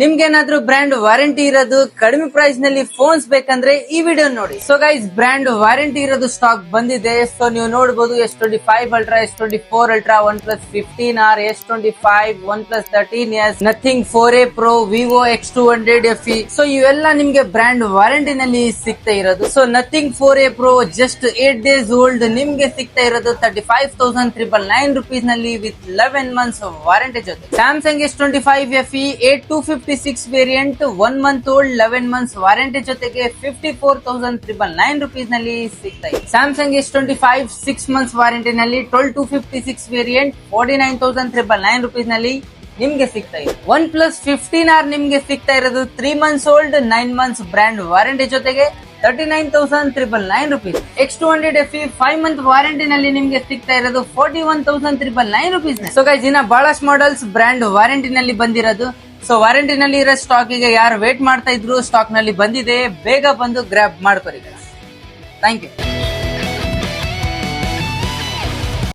ನಿಮ್ಗೇನಾದ್ರೂ brand warranty ಇರೋದು ಕಡಿಮೆ price ನಲ್ಲಿ ಫೋನ್ಸ್ ಬೇಕಂದ್ರೆ ಈ ವಿಡಿಯೋ ನೋಡಿ. ಸೊ ಗೈಸ್, ಬ್ರ್ಯಾಂಡ್ ವಾರಂಟಿ ಇರೋದು ಸ್ಟಾಕ್ ಬಂದಿದೆ. ಸೊ ನೀವು ನೋಡಬಹುದು S25 Ultra, S24 Ultra, OnePlus 15R, S25, OnePlus 13s, Nothing 4A Pro, Vivo X200 FE. So ಇವೆಲ್ಲ ನಿಮ್ಗೆ ಬ್ರ್ಯಾಂಡ್ ವಾರಂಟಿ ನಲ್ಲಿ ಸಿಗ್ತಾ ಇರೋದು. So Nothing 4A Pro just 8 days old ನಿಮ್ಗೆ ಸಿಗ್ತಾ ಇರೋದು 35,999 rupees ನಲ್ಲಿ ವಿತ್ 11 months ವಾರಂಟಿ ಜೊತೆ. Samsung S25 FE 8256 variant 1 month old 11 months warranty ಜೊತೆಗೆ 54,999 rupees ನಲ್ಲಿ ಸಿಗ್ತಾ ಇದೆ. Samsung S25 6 months ವಾರಂಟಿ ನಲ್ಲಿ 12256 ವೇರಿಯಂಟ್ 49,999 rupees ನಲ್ಲಿ ನಿಮ್ಗೆ ಸಿಗ್ತಾ ಇದೆ. OnePlus 15R ನಿಮ್ಗೆ ಸಿಗ್ತಾ ಇರೋದು 3 months old 9 months brand warranty ಜೊತೆಗೆ 39,999 rupees. X200 FE 5 month warranty ನಲ್ಲಿ ನಿಮ್ಗೆ ಸಿಗ್ತಾ ಇರೋದು 41,999 rupees. ಸೊ ಗೈಸ್, ಇನ್ನ ಬಹಳಷ್ಟು ಮಾಡೆಲ್ಸ್ ಬ್ರ್ಯಾಂಡ್ ವಾರಂಟಿ ನಲ್ಲಿ ಬಂದಿರೋದು. ಸೊ ವಾರಂಟಿ ನಲ್ಲಿ ಇರೋ ಸ್ಟಾಕ್ ಗೆ ಯಾರು ವೇಟ್ ಮಾಡ್ತಾ ಇದ್ರು, ಸ್ಟಾಕ್ ನಲ್ಲಿ ಬಂದಿದೆ, ಬೇಗ ಬಂದು ಗ್ರಾಬ್ ಮಾಡ್ಕೊರಿ. Thank you.